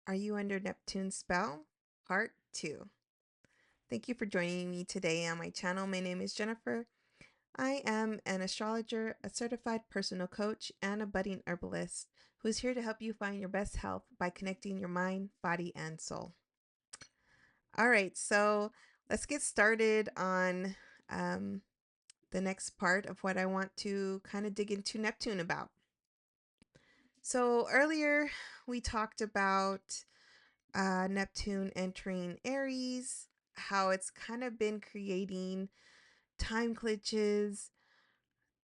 Are you under Neptune's spell? Part 2. Thank you for joining me today on my channel. My name is Jennifer. I am an astrologer, a certified personal coach, and a budding herbalist who is here to help you find your best health by connecting your mind, body, and soul. All right, so let's get started on um, the next part of what I want to kind of dig into Neptune about. So earlier we talked about Neptune entering Aries, how it's kind of been creating time glitches,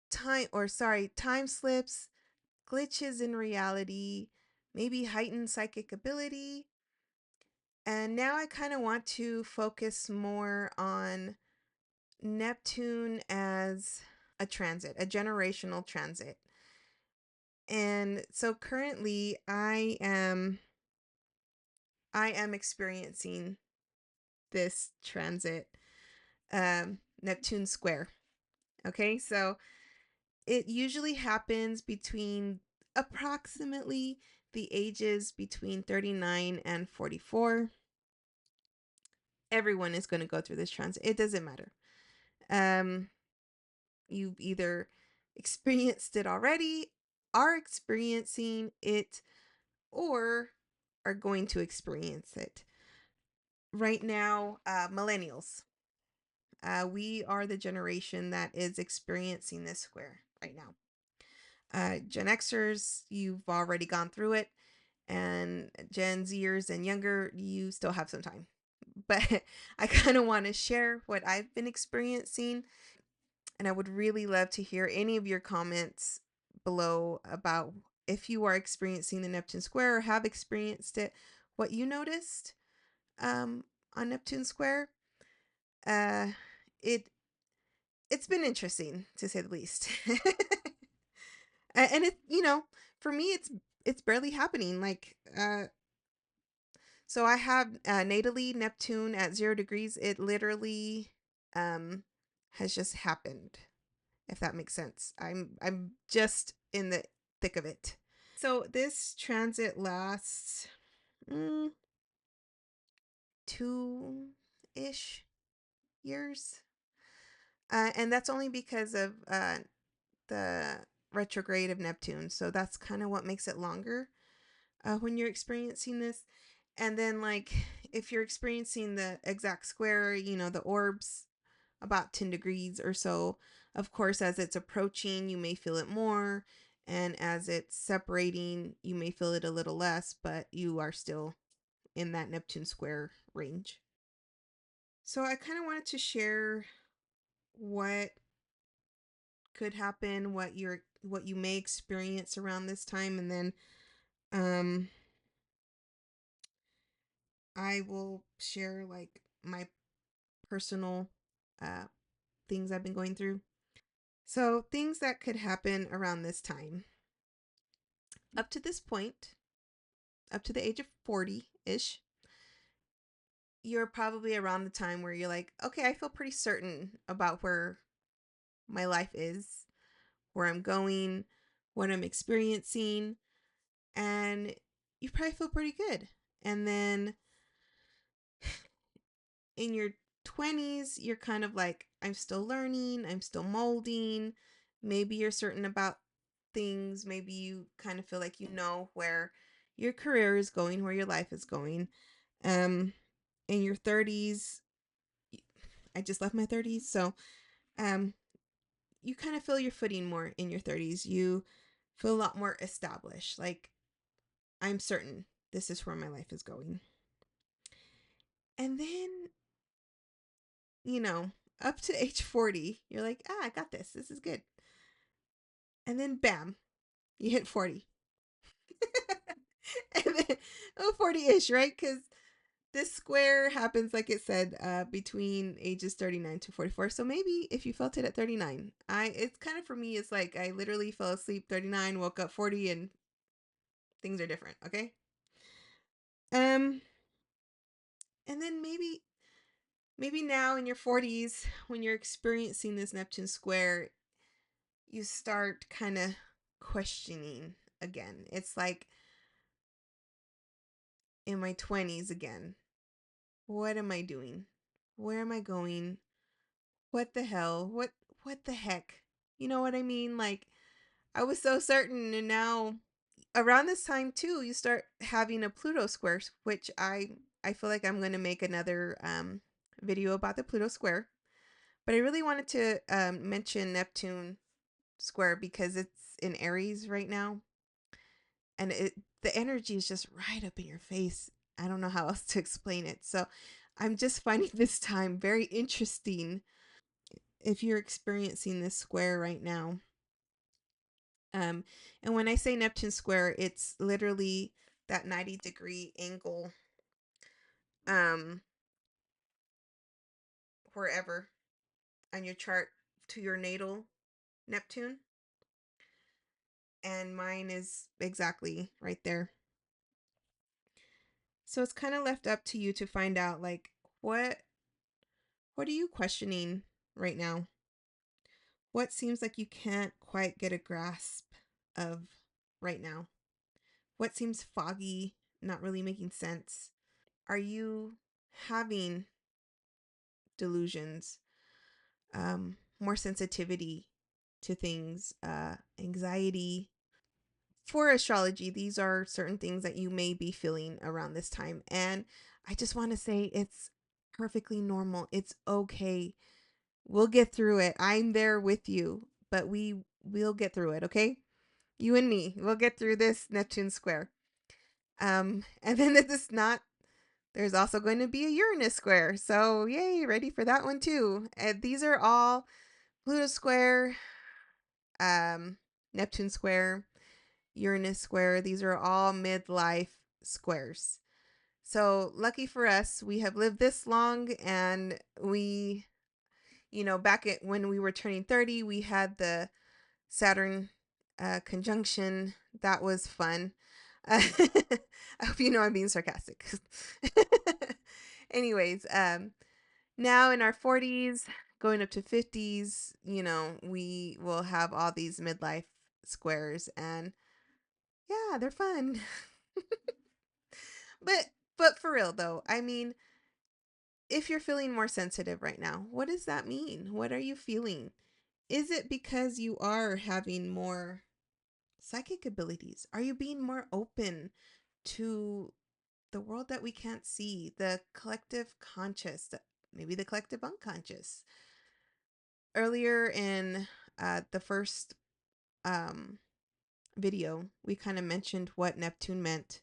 time slips, glitches in reality, maybe heightened psychic ability. And now I kind of want to focus more on Neptune as a transit, a generational transit. And so currently I am experiencing this transit, Neptune Square. Okay, so it usually happens between approximately the ages between 39 and 44. Everyone is going to go through this transit. It doesn't matter. Um, you've either experienced it already, are experiencing it, or are going to experience it. Right now, millennials, we are the generation that is experiencing this square right now. Gen Xers, you've already gone through it, and Gen Zers and younger, you still have some time. But I kind of want to share what I've been experiencing, and I would really love to hear any of your comments below about if you are experiencing the Neptune Square or have experienced it, what you noticed um, on Neptune Square. Uh, it it's been interesting to say the least. And it, for me it's barely happening. So I have natally Neptune at 0 degrees. It literally has just happened, if that makes sense. I'm just in the thick of it. So this transit lasts 2-ish years. And that's only because of the retrograde of Neptune. So that's kind of what makes it longer when you're experiencing this. And then, like, if you're experiencing the exact square, the orbs about 10 degrees or so, of course, as it's approaching, you may feel it more. And as it's separating, you may feel it a little less, but you are still in that Neptune square range. So I kind of wanted to share what could happen, what you may experience around this time, and then um I will share like my personal uh things I've been going through. So, things that could happen around this time. Up to this point, up to the age of 40-ish, you're probably around the time where you're like, "Okay, I feel pretty certain about where my life is, where I'm going, what I'm experiencing, and you probably feel pretty good." And then in your 20s, you're kind of like, I'm still learning, I'm still molding. Maybe you're certain about things. Maybe you kind of feel like you know where your career is going, where your life is going. Um, in your 30s, I just left my 30s, so um, you kind of feel your footing more in your 30s. You feel a lot more established. Like, I'm certain this is where my life is going. And then up to age 40, you're like, I got this. This is good. And then bam, you hit 40. And then, 40-ish, right? Because this square happens, like it said, between ages 39 to 44. So maybe if you felt it at 39, it's kind of, for me, it's like I literally fell asleep 39, woke up 40, and things are different, okay? Um, and then maybe now in your 40s, when you're experiencing this Neptune square, you start kind of questioning again. It's like in my 20s again. What am I doing? Where am I going? What the hell? What the heck? You know what I mean? Like, I was so certain, and now around this time too, you start having a Pluto square, which I feel like I'm going to make another video about the Pluto square. But I really wanted to mention Neptune Square because it's in Aries right now, and the energy is just right up in your face. I don't know how else to explain it. So I'm just finding this time very interesting if you're experiencing this square right now. Um, and when I say Neptune Square, it's literally that 90-degree angle, um, wherever on your chart to your natal Neptune. And mine is exactly right there. So it's kind of left up to you to find out, like, what what are you questioning right now? What seems like you can't quite get a grasp of right now? What seems foggy, not really making sense? Are you having delusions, more sensitivity to things, anxiety? For astrology, these are certain things that you may be feeling around this time. And I just want to say it's perfectly normal. It's okay. We'll get through it. I'm there with you, but we'll get through it, okay? You and me. We'll get through this Neptune square. And then it's not there's also going to be a Uranus square. So, yay, ready for that one too. And these are all Pluto square, um Neptune square, Uranus square. These are all midlife squares. So, lucky for us, we have lived this long, and we, back at when we were turning 30, we had the Saturn conjunction. That was fun. I hope you know I'm being sarcastic. Anyways, now in our 40s, going up to 50s, we will have all these midlife squares, and yeah, they're fun. But for real though, I mean, if you're feeling more sensitive right now, what does that mean? What are you feeling? Is it because you are having more psychic abilities? Are you being more open to the world that we can't see, the collective conscious, maybe the collective unconscious? Earlier in the first um, video, we kind of mentioned what Neptune meant,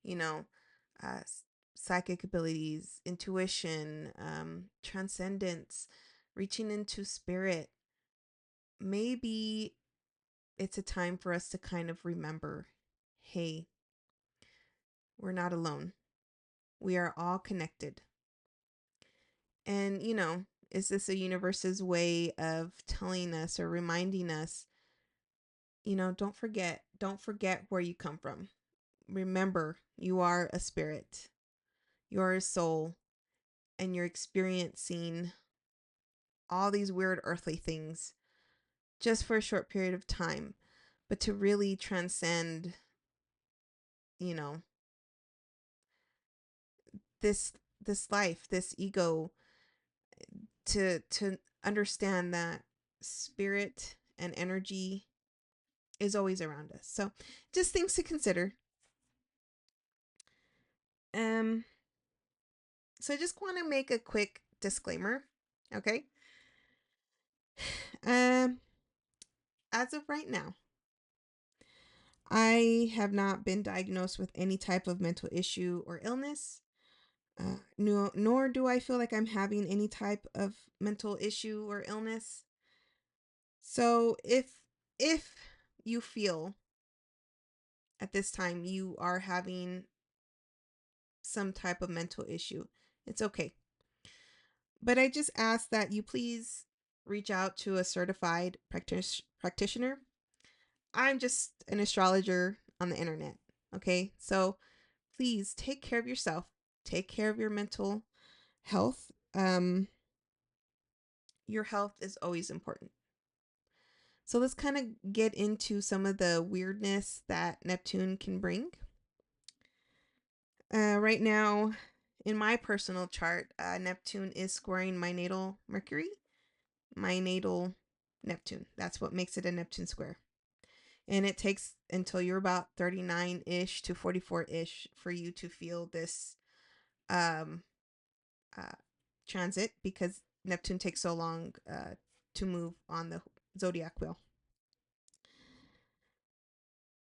you know, uh, psychic abilities, intuition, transcendence, reaching into spirit. Maybe it's a time for us to kind of remember, hey, we're not alone. We are all connected. And, is this a universe's way of telling us or reminding us, don't forget where you come from. Remember, you are a spirit, you are a soul, and you're experiencing all these weird earthly things just for a short period of time. But to really transcend, you know, this life, this ego, to understand that spirit and energy is always around us. So just things to consider. Um so I just want to make a quick disclaimer. Okay. Um as of right now, I have not been diagnosed with any type of mental issue or illness. No, nor do I feel like I'm having any type of mental issue or illness. So if you feel at this time you are having some type of mental issue, it's okay. But I just ask that you please reach out to a certified practitioner. I'm just an astrologer on the internet. Okay. So please take care of yourself, take care of your mental health. Your health is always important. So let's kind of get into some of the weirdness that Neptune can bring. Right now, in my personal chart, Neptune is squaring my natal Mercury, my natal Neptune. That's what makes it a Neptune square. And it takes until you're about 39 ish to 44 ish for you to feel this um, uh, transit, because Neptune takes so long to move on the zodiac wheel.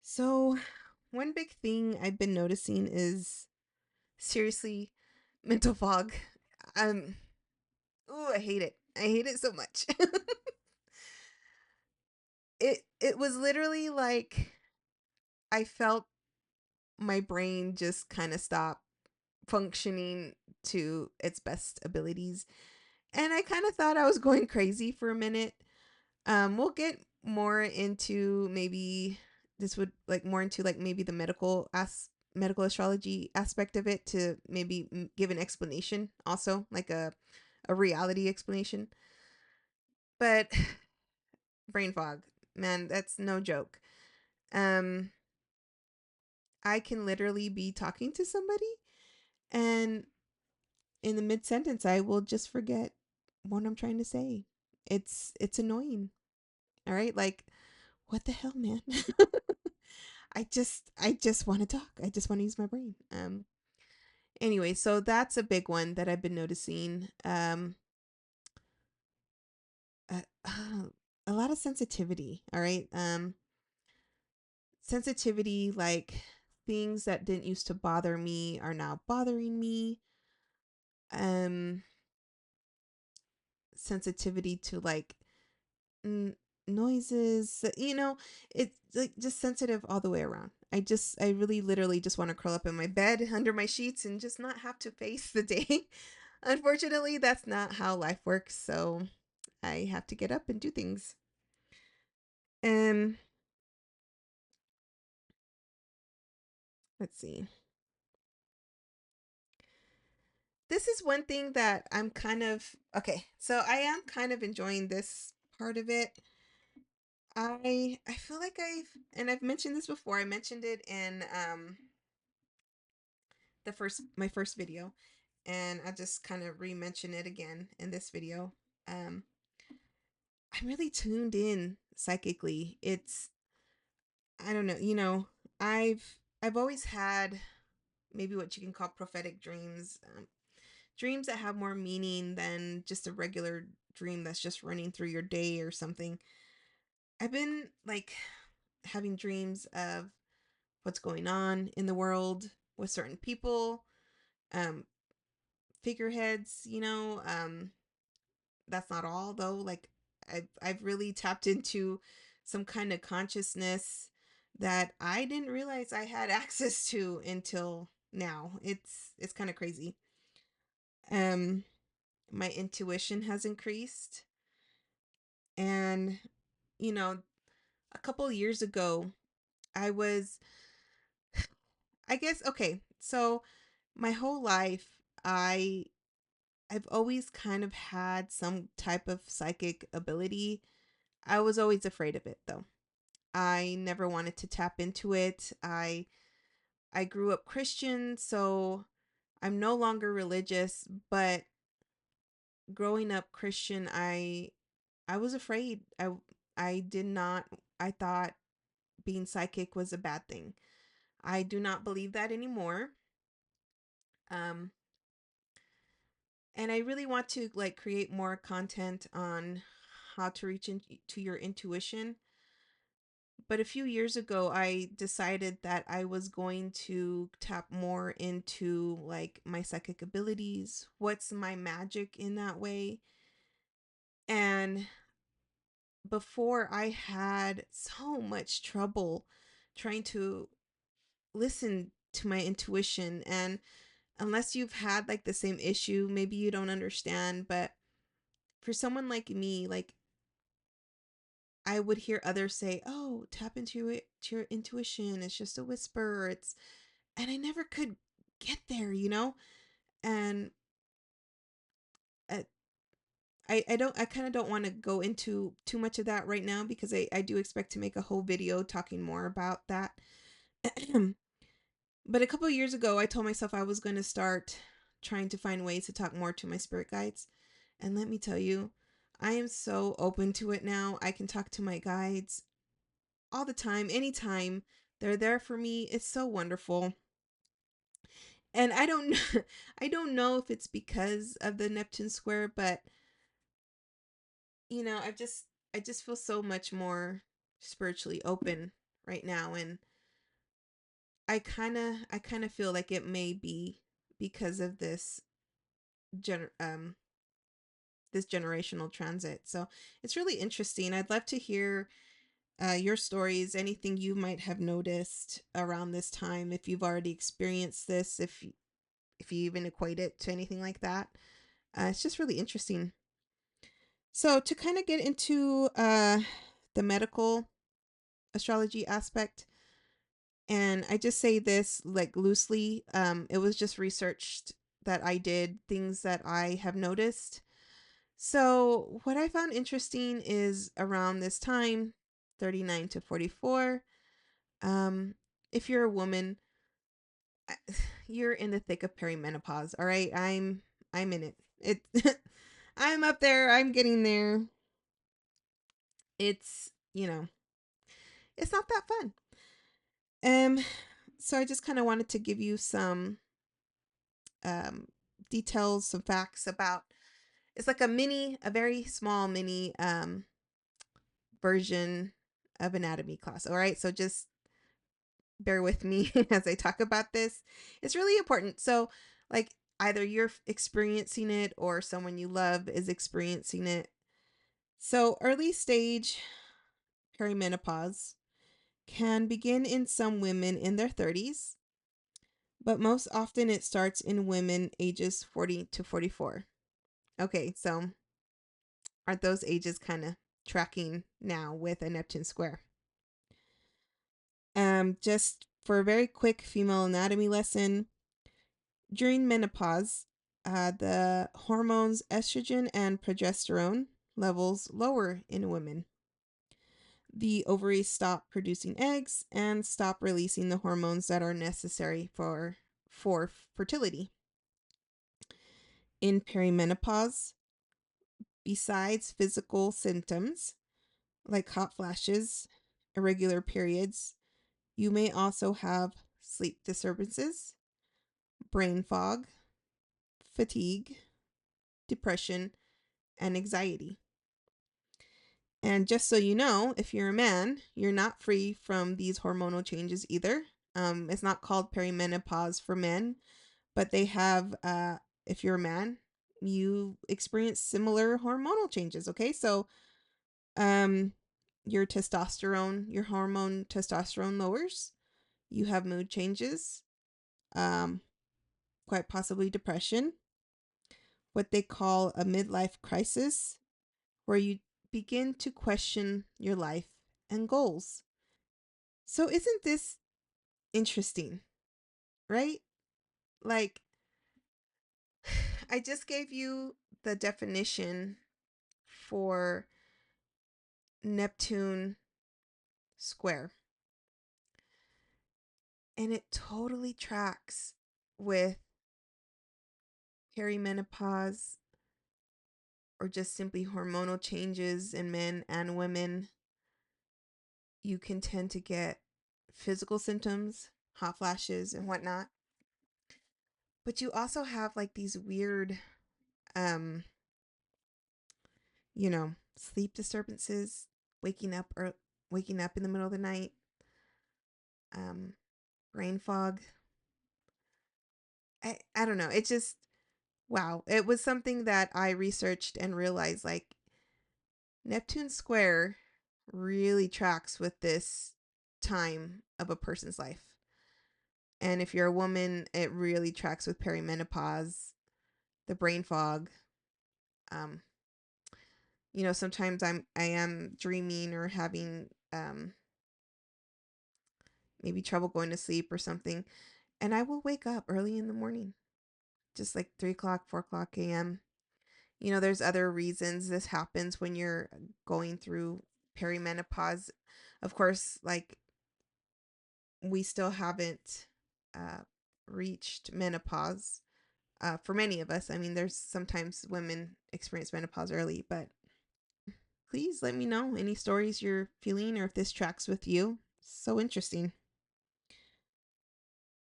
So, one big thing I've been noticing is seriously mental fog. Um, oh, I hate it. I hate it so much. It was literally like I felt my brain just kind of stop functioning to its best abilities. And I kind of thought I was going crazy for a minute. We'll get more into maybe this would like more into like maybe the medical astrology aspect of it to maybe give an explanation also, like a reality explanation. But brain fog, man, that's no joke. Um I can literally be talking to somebody, and in the mid sentence I will just forget what I'm trying to say. It's annoying. All right? Like, what the hell, man? I just want to talk. I just want to use my brain. Anyway, so that's a big one that I've been noticing. Uh, a lot of sensitivity, all right? Sensitivity, like things that didn't used to bother me are now bothering me. Um Sensitivity to like n- noises, it's like just sensitive all the way around. I really literally just want to curl up in my bed under my sheets and just not have to face the day. Unfortunately, that's not how life works, so I have to get up and do things. Um, let's see. This is one thing that I'm kind of okay. So I am kind of enjoying this part of it. I feel like I've mentioned this before. I mentioned it in the first my first video, and I just kind of re-mention it again in this video. Um, I'm really tuned in psychically. It's I don't know, I've always had maybe what you can call prophetic dreams, dreams that have more meaning than just a regular dream that's just running through your day or something. I've been like having dreams of what's going on in the world with certain people, um, figureheads, that's not all though. Like I've really tapped into some kind of consciousness that I didn't realize I had access to until now. It's kind of crazy. Um my intuition has increased, and you know, a couple years ago I was I guess okay. So my whole life I've always kind of had some type of psychic ability. I was always afraid of it though. I never wanted to tap into it. I grew up Christian, so I'm no longer religious, but growing up Christian, I was afraid. I did not I thought being psychic was a bad thing. I do not believe that anymore. Um and I really want to like create more content on how to reach into your intuition. But a few years ago, I decided that I was going to tap more into like my psychic abilities. What's my magic in that way? And before, I had so much trouble trying to listen to my intuition. And unless you've had like the same issue, maybe you don't understand. But for someone like me, like I would hear others say, "Oh, tap into to your intuition. It's just a whisper. It's," and I never could get there, And uh, I kind of don't want to go into too much of that right now because I do expect to make a whole video talking more about that. But a couple of years ago, I told myself I was going to start trying to find ways to talk more to my spirit guides. And let me tell you, I am so open to it now. I can talk to my guides all the time, anytime. They're there for me. It's so wonderful. And I don't I don't know if it's because of the Neptune Square, but I just feel so much more spiritually open right now, and I kind of feel like it may be because of gener- um this generational transit. So it's really interesting. I'd love to hear your stories, anything you might have noticed around this time, if you've already experienced this, if you even equate it to anything like that. It's just really interesting. So to kind of get into the medical astrology aspect, and I just say this like loosely, it was just researched that I did, things that I have noticed. So what I found interesting is around this time, 39 to 44, um, if you're a woman, you're in the thick of perimenopause. All right, I'm in it. I'm up there. I'm getting there. It's it's not that fun. Um, so I just kind of wanted to give you some um details, some facts about. It's like a very small mini version of anatomy class. All right, so just bear with me as I talk about this. It's really important. So, like, either you're experiencing it or someone you love is experiencing it. So, early stage perimenopause can begin in some women in their 30s, but most often it starts in women ages 40 to 44. Okay, so aren't those ages kind of tracking now with a Neptune square? Just for a very quick female anatomy lesson, during menopause, the hormones estrogen and progesterone levels lower in women. The ovaries stop producing eggs and stop releasing the hormones that are necessary for fertility. In perimenopause, besides physical symptoms like hot flashes, irregular periods, you may also have sleep disturbances, brain fog, fatigue, depression, and anxiety. And just so you know, if you're a man, you're not free from these hormonal changes either. It's not called perimenopause for men, but they have, if you're a man, you experience similar hormonal changes. Okay. So, um, your hormone testosterone lowers. You have mood changes, um, quite possibly depression, what they call a midlife crisis, where you begin to question your life and goals. So, isn't this interesting, right? Like, I just gave you the definition for Neptune Square, and it totally tracks with perimenopause or just simply hormonal changes in men and women. You can tend to get physical symptoms, hot flashes, and whatnot. But you also have like these weird, um, sleep disturbances, waking up or waking up in the middle of the night, um, brain fog. I don't know. It just wow. It was something that I researched and realized like Neptune Square really tracks with this time of a person's life. And if you're a woman, it really tracks with perimenopause, the brain fog. Um, sometimes I am dreaming or having maybe trouble going to sleep or something, and I will wake up early in the morning, just like 3 o'clock, 4 o'clock a.m. There's other reasons this happens when you're going through perimenopause. Of course, like we still haven't reached menopause. For many of us, I mean, there's sometimes women experience menopause early, but please let me know any stories you're feeling or if this tracks with you. So interesting.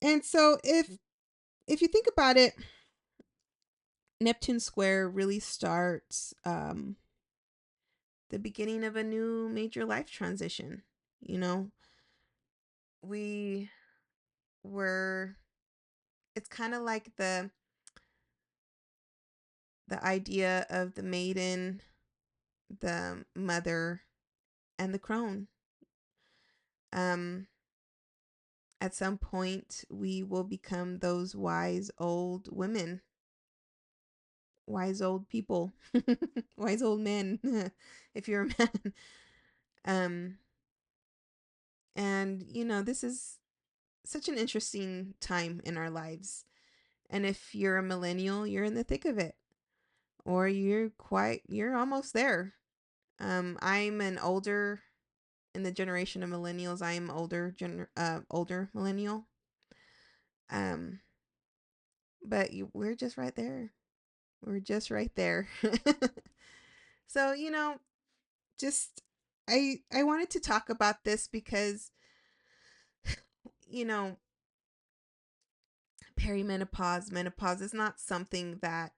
And so if you think about it, Neptune Square really starts the beginning of a new major life transition. You know, we were it's kind of like the idea of the maiden, the mother, and the crone. Um at some point we will become those wise old women, wise old people, wise old men if you're a man. Um and this is such an interesting time in our lives. And if you're a millennial, you're in the thick of it, or you're almost there. I'm an older in the generation of millennials. I am older millennial. Um, but we're just right there. We're just right there. So just I wanted to talk about this because you know perimenopause, menopause is not something that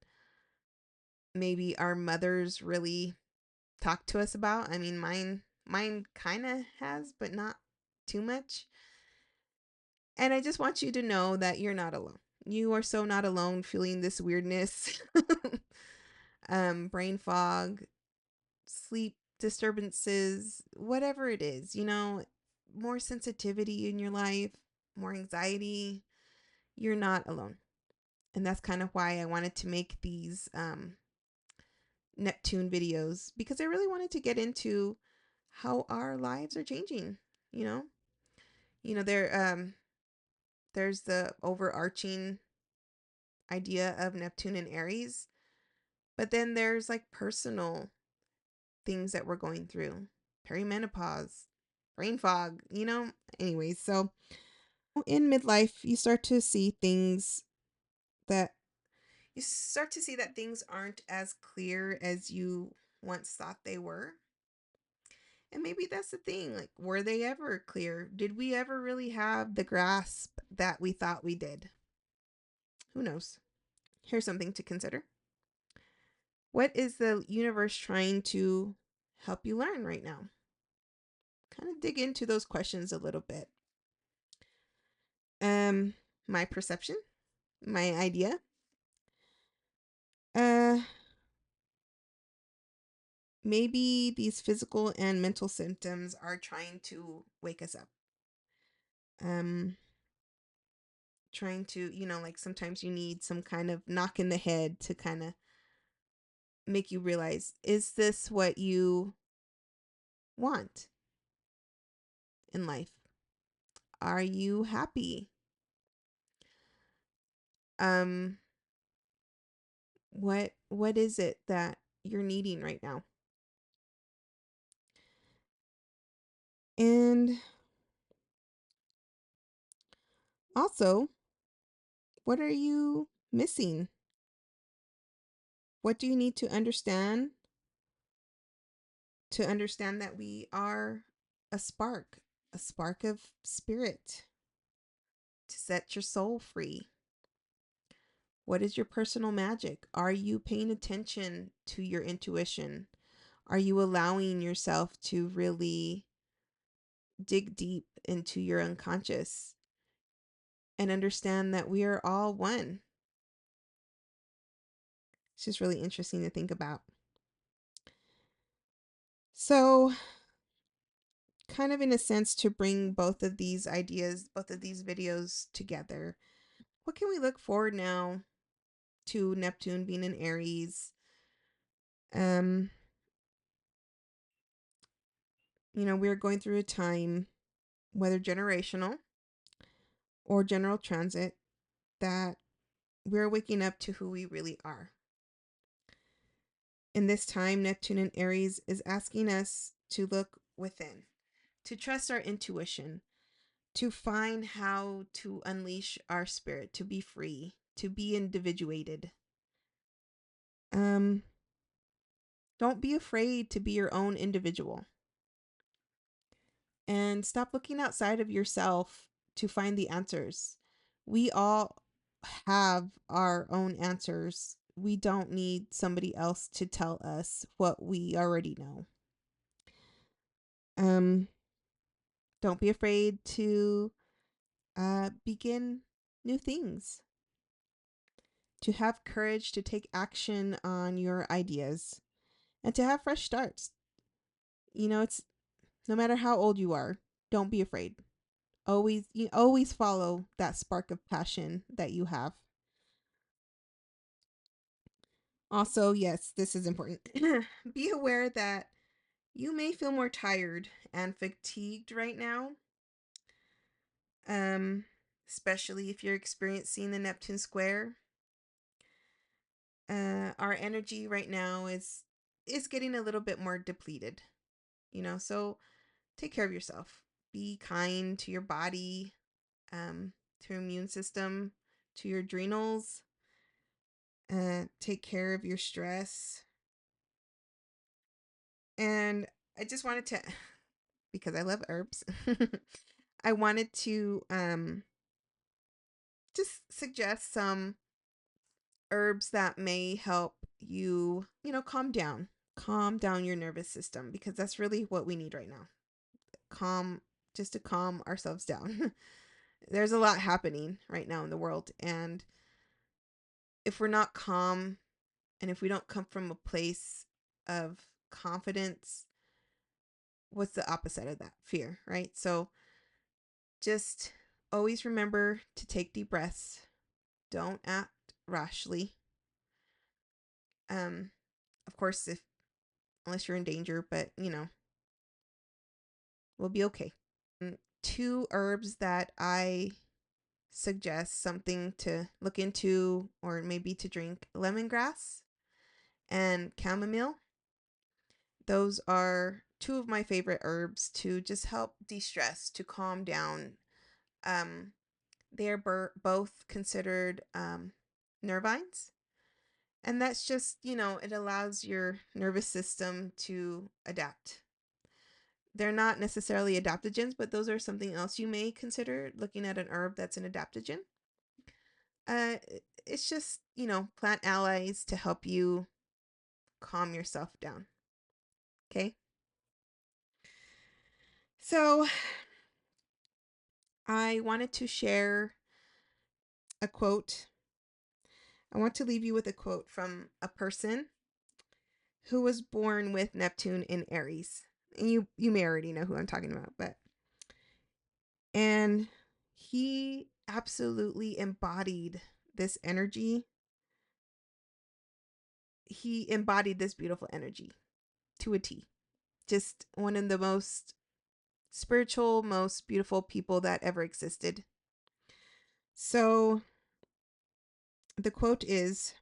maybe our mothers really talk to us about. I mean, mine kind of has, but not too much. And I just want you to know that you're not alone. You are so not alone feeling this weirdness, brain fog, sleep disturbances, whatever it is, more sensitivity in your life, more anxiety. You're not alone. And that's kind of why I wanted to make these Neptune videos, because I really wanted to get into how our lives are changing, you know? There's the overarching idea of Neptune and Aries, but then there's like personal things that we're going through. Perimenopause, brain fog, Anyways, so in midlife, that you start to see that things aren't as clear as you once thought they were. And maybe that's the thing. Like, were they ever clear? Did we ever really have the grasp that we thought we did? Who knows? Here's something to consider. What is the universe trying to help you learn right now? Kind of dig into those questions a little bit. Um, my perception, my idea. Uh, Maybe these physical and mental symptoms are trying to wake us up. Um, Trying to, like sometimes you need some kind of knock in the head to kind of make you realize, is this what you want in life? Are you happy? Um, what is it that you're needing right now? And also, what are you missing? What do you need to understand that we are a spark of spirit to set your soul free? What is your personal magic? Are you paying attention to your intuition? Are you allowing yourself to really dig deep into your unconscious and understand that we are all one? It's just really interesting to think about. So, kind of in a sense, to bring both of these videos together, what can we look forward now to Neptune being in Aries? Um, we're going through a time, whether generational or general transit, that we're waking up to who we really are. In this time, Neptune in Aries is asking us to look within, to trust our intuition, to find how to unleash our spirit, to be free, to be individuated. Don't be afraid to be your own individual. And stop looking outside of yourself to find the answers. We all have our own answers. We don't need somebody else to tell us what we already know. Um, don't be afraid to begin new things, to have courage to take action on your ideas, and to have fresh starts. It's no matter how old you are, don't be afraid. Always follow that spark of passion that you have. Also, yes, this is important. Be aware that you may feel more tired and fatigued right now. Um, Especially if you're experiencing the Neptune Square. Our energy right now is getting a little bit more depleted. So take care of yourself. Be kind to your body, to your immune system, to your adrenals. Take care of your stress. And I just wanted to, because I love herbs, I wanted to just suggest some herbs that may help you, calm down your nervous system, because that's really what we need right now. Just to calm ourselves down. There's a lot happening right now in the world, and if we're not calm, and if we don't come from a place of confidence, what's the opposite of that? Fear, right? So just always remember to take deep breaths. Don't act rashly. Of course, if unless you're in danger, but we'll be okay. Two herbs that I suggest, something to look into or maybe to drink: lemongrass and chamomile. Those are two of my favorite herbs to just help de-stress, to calm down. They are both considered nervines. And that's just, it allows your nervous system to adapt. They're not necessarily adaptogens, but those are something else you may consider looking at an herb that's an adaptogen. Uh, it's just, plant allies to help you calm yourself down. Okay. So I wanted to share a quote. I want to leave you with a quote from a person who was born with Neptune in Aries. And you may already know who I'm talking about, and he absolutely embodied this energy. He embodied this beautiful energy to a T. Just one of the most spiritual, most beautiful people that ever existed. So the quote is,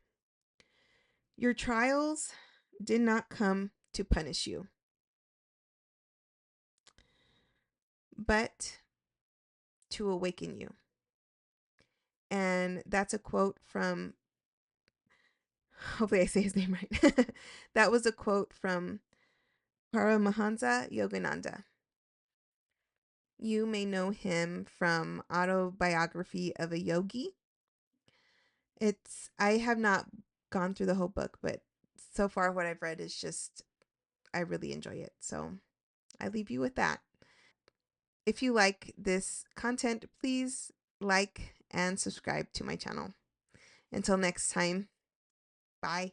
"Your trials did not come to punish you, but to awaken you." And that's a quote from, hopefully I say his name right. That was a quote from Paramahansa Yogananda. You may know him from Autobiography of a Yogi. I have not gone through the whole book, but so far what I've read is just, I really enjoy it. So I leave you with that. If you like this content, please like and subscribe to my channel. Until next time, bye.